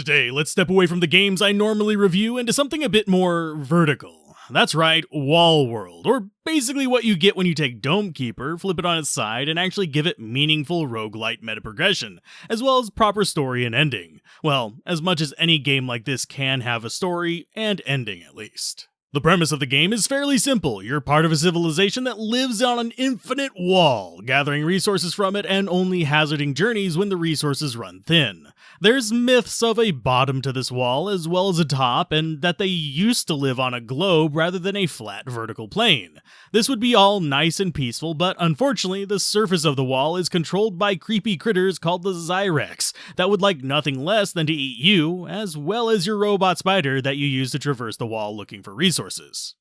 Today, let's step away from the games I normally review into something a bit more vertical. That's right, Wall World, or basically what you get when you take Dome Keeper, flip it on its side, and actually give it meaningful roguelite meta progression, as well as proper story and ending. Well, as much as any game like this can have a story and ending at least. The premise of the game is fairly simple. You're part of a civilization that lives on an infinite wall, gathering resources from it and only hazarding journeys when the resources run thin. There's myths of a bottom to this wall as well as a top, and that they used to live on a globe rather than a flat vertical plane. This would be all nice and peaceful, but unfortunately the surface of the wall is controlled by creepy critters called the Zyrex that would like nothing less than to eat you, as well as your robot spider that you use to traverse the wall looking for resources.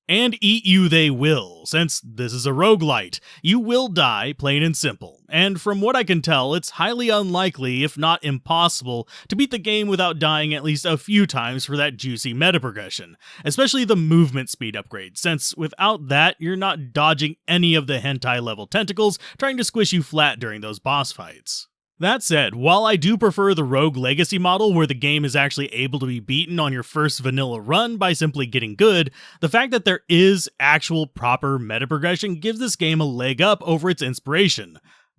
And eat you they will, since this is a roguelite. You will die, plain and simple. And from what I can tell, it's highly unlikely, if not impossible, to beat the game without dying at least a few times for that juicy meta progression, especially the movement speed upgrade, since without that, you're not dodging any of the hentai level tentacles trying to squish you flat during those boss fights. That said, while I do prefer the Rogue Legacy model where the game is actually able to be beaten on your first vanilla run by simply getting good, the fact that there is actual proper meta progression gives this game a leg up over its inspiration,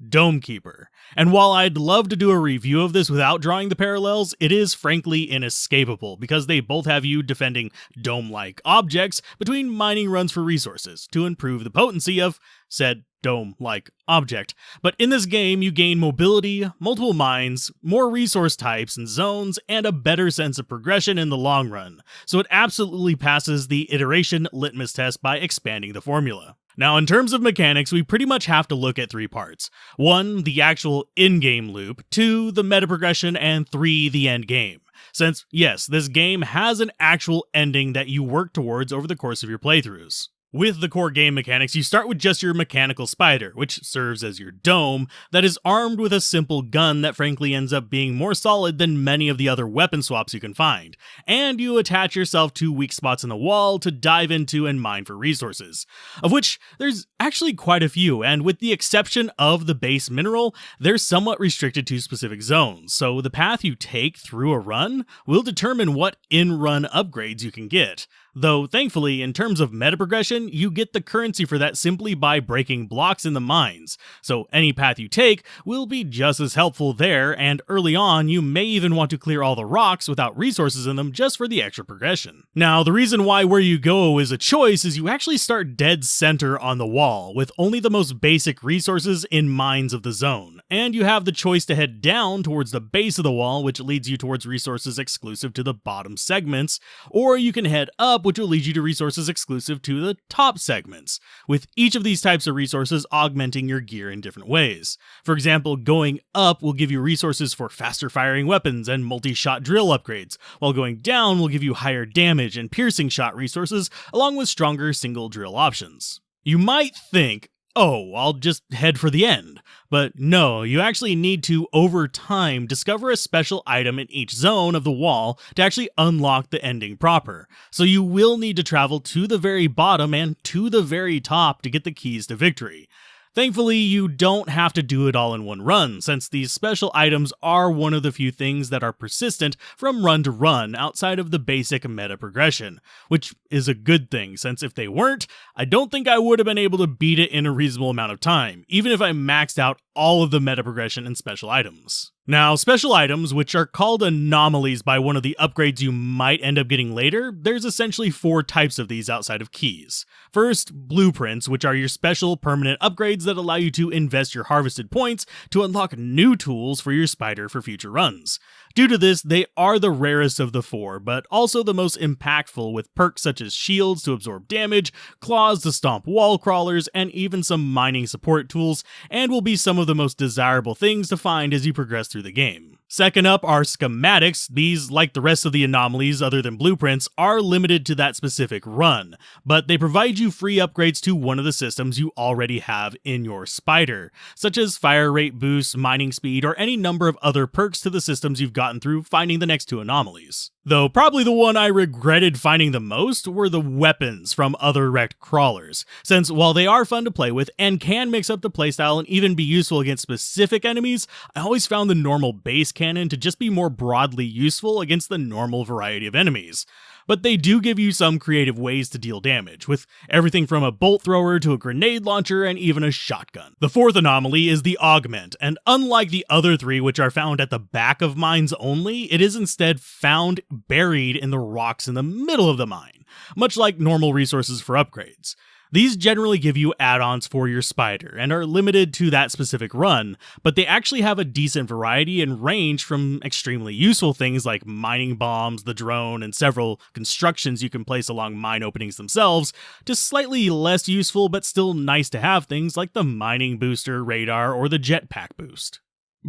Dome Keeper. And while I'd love to do a review of this without drawing the parallels, it is frankly inescapable because they both have you defending dome-like objects between mining runs for resources to improve the potency of said dome-like object. But in this game, you gain mobility, multiple mines, more resource types and zones, and a better sense of progression in the long run. So it absolutely passes the iteration litmus test by expanding the formula. Now, in terms of mechanics, we pretty much have to look at three parts. 1, the actual in-game loop, 2, the meta progression, and 3, the end game. Since, yes, this game has an actual ending that you work towards over the course of your playthroughs. With the core game mechanics, you start with just your mechanical spider, which serves as your dome, that is armed with a simple gun that frankly ends up being more solid than many of the other weapon swaps you can find. And you attach yourself to weak spots in the wall to dive into and mine for resources, of which there's actually quite a few, and with the exception of the base mineral, they're somewhat restricted to specific zones, so the path you take through a run will determine what in-run upgrades you can get. Though, thankfully, in terms of meta progression, you get the currency for that simply by breaking blocks in the mines, so any path you take will be just as helpful there, and early on, you may even want to clear all the rocks without resources in them just for the extra progression. Now, the reason why where you go is a choice is you actually start dead center on the wall, with only the most basic resources in mines of the zone, and you have the choice to head down towards the base of the wall, which leads you towards resources exclusive to the bottom segments, or you can head up, which will lead you to resources exclusive to the top segments, with each of these types of resources augmenting your gear in different ways. For example, going up will give you resources for faster firing weapons and multi-shot drill upgrades, while going down will give you higher damage and piercing shot resources, along with stronger single drill options. You might think, oh, I'll just head for the end. But no, you actually need to, over time, discover a special item in each zone of the wall to actually unlock the ending proper. So you will need to travel to the very bottom and to the very top to get the keys to victory. Thankfully, you don't have to do it all in one run, since these special items are one of the few things that are persistent from run to run outside of the basic meta progression, which is a good thing, since if they weren't, I don't think I would have been able to beat it in a reasonable amount of time, even if I maxed out all of the meta progression and special items. Now, special items, which are called anomalies by one of the upgrades you might end up getting later, there's essentially 4 types of these outside of keys. First, blueprints, which are your special permanent upgrades that allow you to invest your harvested points to unlock new tools for your spider for future runs. Due to this, they are the rarest of the 4, but also the most impactful, with perks such as shields to absorb damage, claws to stomp wall crawlers, and even some mining support tools, and will be some of the most desirable things to find as you progress through the game. Second up are schematics. These, like the rest of the anomalies other than blueprints, are limited to that specific run, but they provide you free upgrades to one of the systems you already have in your spider, such as fire rate boosts, mining speed, or any number of other perks to the systems you've gotten through finding the next 2 anomalies. Though probably the one I regretted finding the most were the weapons from other wrecked crawlers, since while they are fun to play with and can mix up the playstyle and even be useful against specific enemies, I always found the normal base cannon to just be more broadly useful against the normal variety of enemies. But they do give you some creative ways to deal damage, with everything from a bolt thrower to a grenade launcher and even a shotgun. The fourth anomaly is the augment, and unlike the other three which are found at the back of mines only, it is instead found buried in the rocks in the middle of the mine, much like normal resources for upgrades. These generally give you add-ons for your spider and are limited to that specific run, but they actually have a decent variety and range from extremely useful things like mining bombs, the drone, and several constructions you can place along mine openings themselves, to slightly less useful but still nice to have things like the mining booster, radar, or the jetpack boost.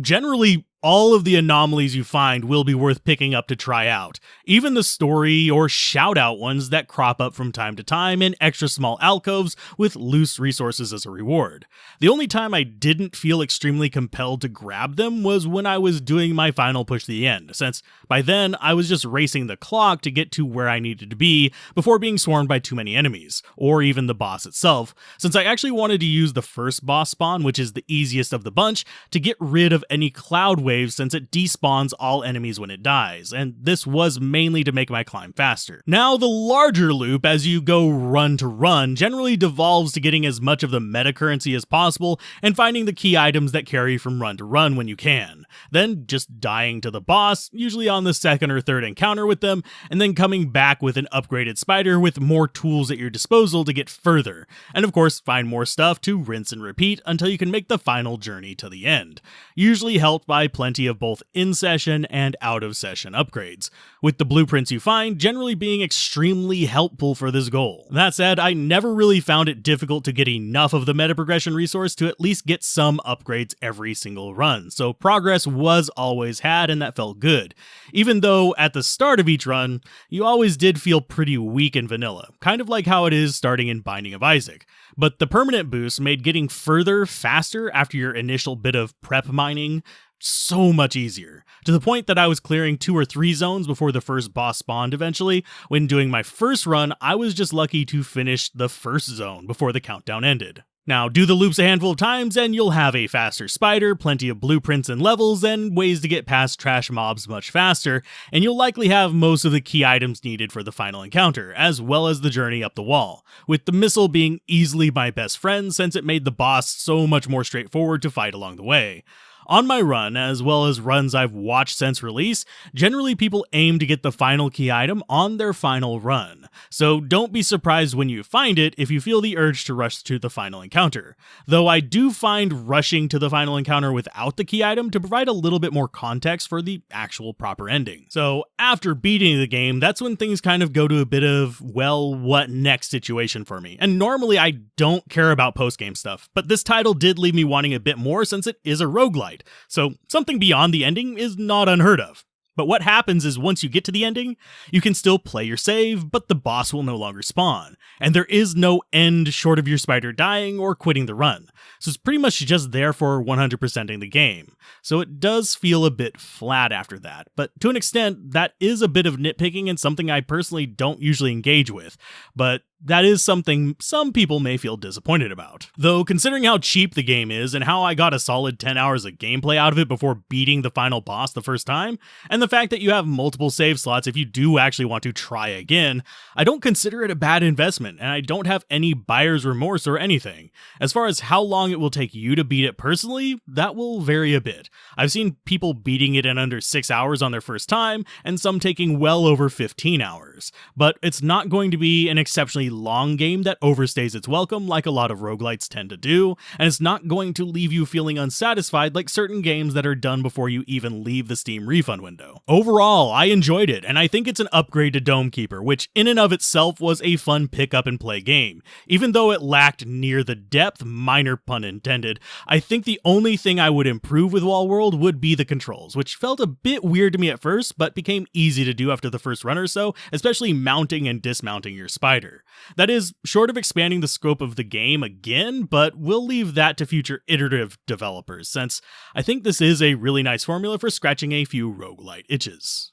Generally, all of the anomalies you find will be worth picking up to try out, even the story or shout-out ones that crop up from time to time in extra small alcoves with loose resources as a reward. The only time I didn't feel extremely compelled to grab them was when I was doing my final push to the end, since by then I was just racing the clock to get to where I needed to be before being swarmed by too many enemies, or even the boss itself, since I actually wanted to use the first boss spawn, which is the easiest of the bunch, to get rid of any cloud waves since it despawns all enemies when it dies, and this was mainly to make my climb faster. Now, the larger loop as you go run to run generally devolves to getting as much of the meta currency as possible and finding the key items that carry from run to run when you can, then just dying to the boss, usually on the second or third encounter with them, and then coming back with an upgraded spider with more tools at your disposal to get further, and of course find more stuff to rinse and repeat until you can make the final journey to the end, usually helped by plenty of both in-session and out-of-session upgrades, with the blueprints you find generally being extremely helpful for this goal. That said, I never really found it difficult to get enough of the meta progression resource to at least get some upgrades every single run, so progress was always had and that felt good, even though at the start of each run, you always did feel pretty weak in vanilla, kind of like how it is starting in Binding of Isaac. But the permanent boost made getting further faster after your initial bit of prep mining so much easier, to the point that I was clearing 2 or 3 zones before the first boss spawned eventually. When doing my first run, I was just lucky to finish the first zone before the countdown ended. Now, do the loops a handful of times and you'll have a faster spider, plenty of blueprints and levels, and ways to get past trash mobs much faster, and you'll likely have most of the key items needed for the final encounter, as well as the journey up the wall, with the missile being easily my best friend since it made the boss so much more straightforward to fight along the way. On my run, as well as runs I've watched since release, generally people aim to get the final key item on their final run, so don't be surprised when you find it if you feel the urge to rush to the final encounter, though I do find rushing to the final encounter without the key item to provide a little bit more context for the actual proper ending. So after beating the game, that's when things kind of go to a bit of, well, what next situation for me, and normally I don't care about post-game stuff, but this title did leave me wanting a bit more since it is a roguelite. So something beyond the ending is not unheard of. But what happens is once you get to the ending, you can still play your save, but the boss will no longer spawn, and there is no end short of your spider dying or quitting the run, so it's pretty much just there for 100%ing the game. So it does feel a bit flat after that, but to an extent, that is a bit of nitpicking and something I personally don't usually engage with, but that is something some people may feel disappointed about. Though, considering how cheap the game is and how I got a solid 10 hours of gameplay out of it before beating the final boss the first time, and the fact that you have multiple save slots if you do actually want to try again, I don't consider it a bad investment, and I don't have any buyer's remorse or anything. As far as how long it will take you to beat it personally, that will vary a bit. I've seen people beating it in under 6 hours on their first time, and some taking well over 15 hours. But it's not going to be an exceptionally long game that overstays its welcome like a lot of roguelites tend to do, and it's not going to leave you feeling unsatisfied like certain games that are done before you even leave the Steam refund window. Overall, I enjoyed it, and I think it's an upgrade to Dome Keeper, which in and of itself was a fun pick up and play game. Even though it lacked near the depth, minor pun intended, I think the only thing I would improve with Wall World would be the controls, which felt a bit weird to me at first, but became easy to do after the first run or so, especially mounting and dismounting your spider. That is, short of expanding the scope of the game again, but we'll leave that to future iterative developers, since I think this is a really nice formula for scratching a few roguelite itches.